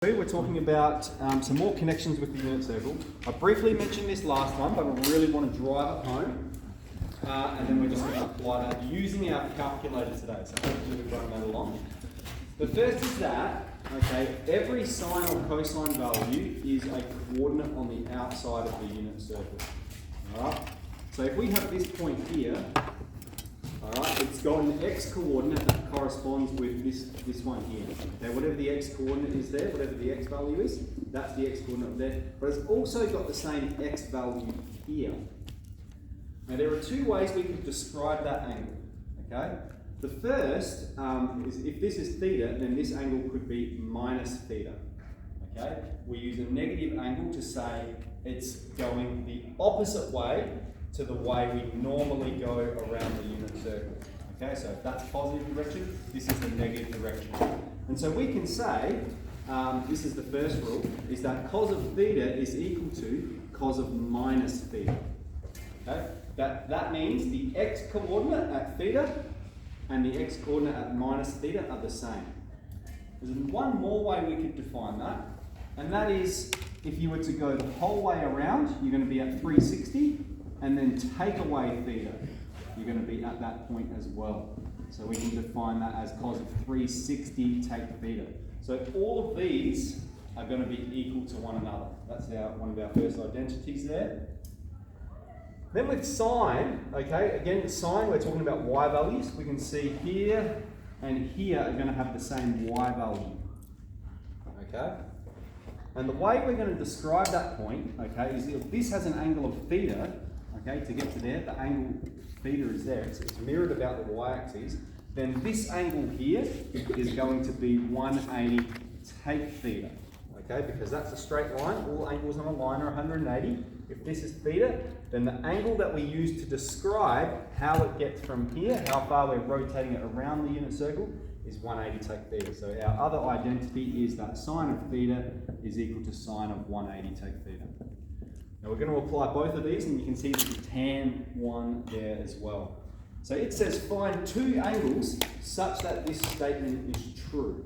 We're talking about some more connections with the unit circle. I briefly mentioned this last one, but I really want to drive it home. And then we're just going to apply that using our calculator today. So hopefully we've run that along. The first is that, okay, every sine or cosine value is a coordinate on the outside of the unit circle. Alright? So if we have this point here, alright, it's got an x coordinate that corresponds with this one here. Okay, whatever the x coordinate is there, whatever the x value is, that's the x coordinate there. But it's also got the same x value here. Now there are two ways we can describe that angle. Okay? The first is if this is theta, then this angle could be minus theta. Okay? We use a negative angle to say it's going the opposite way to the way we normally go around the unit circle. Okay, so if that's positive direction, this is the negative direction. And so we can say, this is the first rule, is that cos of theta is equal to cos of minus theta. Okay? That means the x coordinate at theta and the x coordinate at minus theta are the same. There's one more way we could define that, and that is if you were to go the whole way around, you're going to be at 360, and then take away theta, you're going to be at that point as well. So we can define that as cos of 360 take theta. So all of these are going to be equal to one another. That's one of our first identities there. Then with sine, okay, again with sine we're talking about y values. We can see here and here are going to have the same y value. Okay? And the way we're going to describe that point, okay, is if this has an angle of theta, okay, to get to there, the angle theta is there, it's mirrored about the y-axis, then this angle here is going to be 180 take theta, okay, because that's a straight line. All angles on a line are 180. If this is theta, then the angle that we use to describe how it gets from here, how far we're rotating it around the unit circle, is 180 take theta. So our other identity is that sine of theta is equal to sine of 180 take theta. Now we're going to apply both of these, and you can see there's a tan one there as well. So it says find two angles such that this statement is true.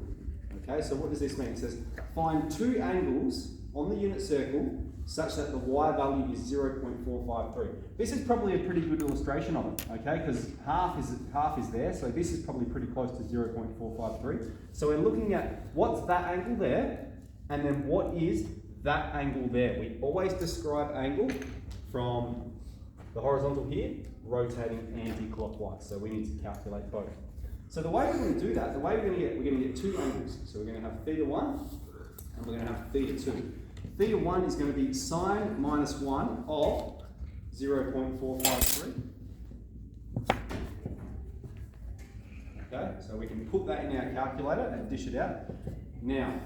Okay, so what does this mean? It says find two angles on the unit circle such that the y value is 0.453. This is probably a pretty good illustration of it, okay, because half is there, so this is probably pretty close to 0.453. So we're looking at what's that angle there, and then what is that angle there. We always describe angle from the horizontal here, rotating anti-clockwise. So we need to calculate both. So the way we're going to do that, we're going to get two angles. So we're going to have theta 1 and we're going to have theta 2. Theta 1 is going to be sine minus 1 of 0.453. Okay, so we can put that in our calculator and dish it out. Now,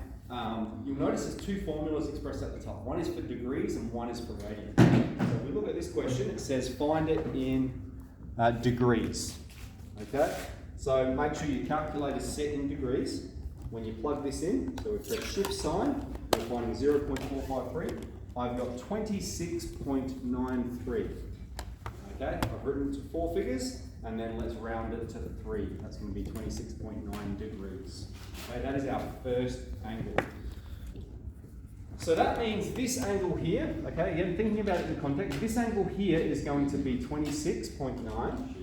you'll notice there's two formulas expressed at the top. One is for degrees and one is for radians. So if we look at this question, it says find it in degrees. Okay? So make sure your calculator is set in degrees when you plug this in. So we've got shift sign, we're finding 0.453. I've got 26.93. Okay? I've written to four figures, and then let's round it to the 3. That's going to be 26.9 degrees. Okay, that is our first angle. So that means this angle here, okay, again, thinking about it in context, this angle here is going to be 26.9.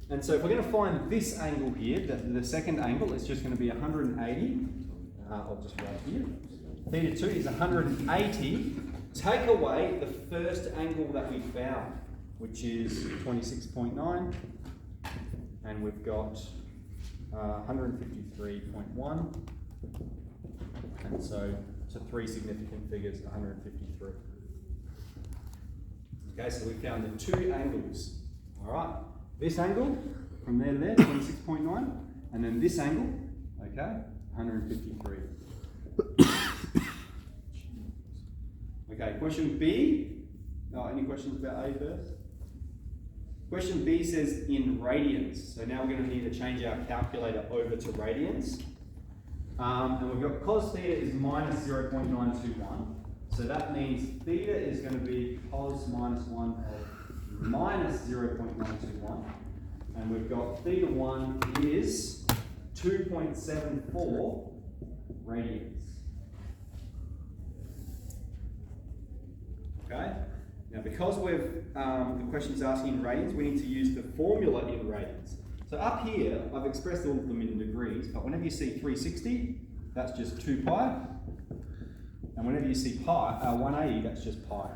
And so if we're going to find this angle here, the second angle, it's just going to be 180. I'll just write here. Theta 2 is 180. Take away the first angle that we found, which is 26.9, and we've got 153.1, and so to three significant figures, 153. Okay, so we found the two angles. All right, this angle from there to there, 26.9, and then this angle, okay, 153. Okay, question B. Any questions about A first? Question B says in radians. So now we're going to need to change our calculator over to radians. And we've got cos theta is minus 0.921. So that means theta is going to be cos minus 1 of minus 0.921. And we've got theta 1 is 2.74 radians. Okay? Now because the question's asking in radians, we need to use the formula in radians. So up here, I've expressed all of them in degrees, but whenever you see 360, that's just 2 pi. And whenever you see 180, that's just pi.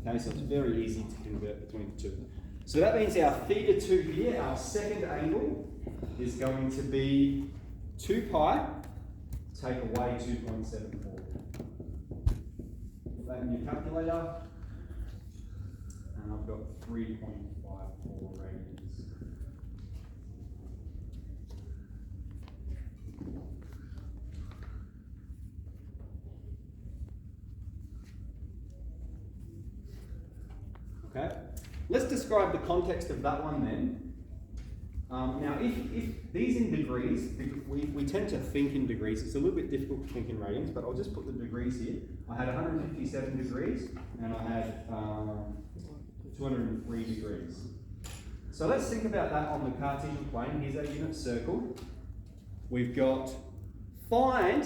Okay, so it's very easy to convert between the two. So that means our θ2 here, our second angle, is going to be 2 pi, take away 2.74. Put that in your calculator, and I've got 3.54 radians. Okay, let's describe the context of that one then. Now, if these in degrees, we tend to think in degrees. It's a little bit difficult to think in radians, but I'll just put the degrees here. I had 157 degrees, and I had 203 degrees. So let's think about that on the Cartesian plane. Here's our unit circle. We've got find,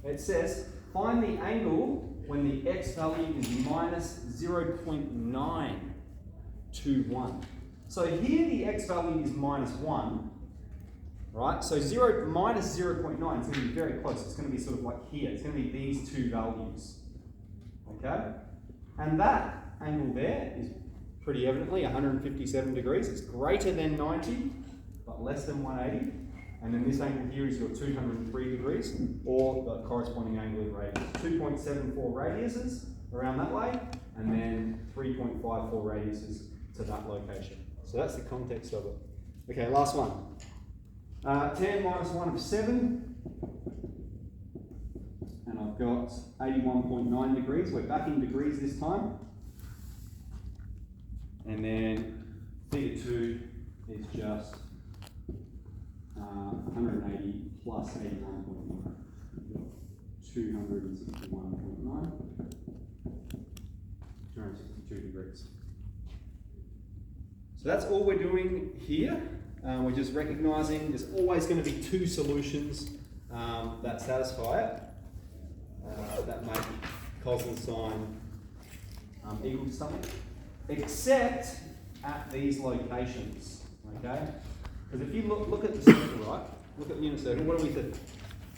it says, find the angle when the x value is minus 0.921. So here the x value is minus 1, right? So minus 0.9 is going to be very close. It's going to be sort of like here. It's going to be these two values, okay? And that angle there is pretty evidently 157 degrees. It's greater than 90, but less than 180. And then this angle here is your 203 degrees, or the corresponding angle in radius. 2.74 radiuses around that way, and then 3.54 radiuses to that location. So that's the context of it. Okay, last one. Tan minus 1 of 7, and I've got 81.9 degrees. We're back in degrees this time. And then θ2 is just 180 plus 81.9, 261.9, 262 degrees. So that's all we're doing here. We're just recognizing there's always going to be two solutions that satisfy it, that make cos and sine equal to something, except at these locations, okay? Because if you look at the circle, right? Look at the unit circle, what do we think?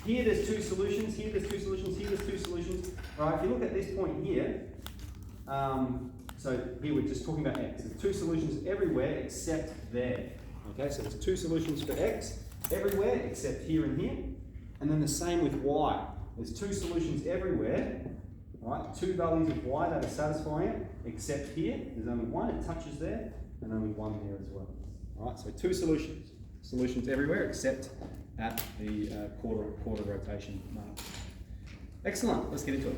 Here there's two solutions, here there's two solutions, here there's two solutions. Right, if you look at this point here, so here we're just talking about x. There's two solutions everywhere except there. Okay, so there's two solutions for x everywhere except here and here. And then the same with y. There's two solutions everywhere, right? Two values of y that are satisfying it, except here. There's only one, it touches there, and only one there as well. All right, so two solutions. Solutions everywhere except at the quarter rotation mark. Excellent, let's get into it.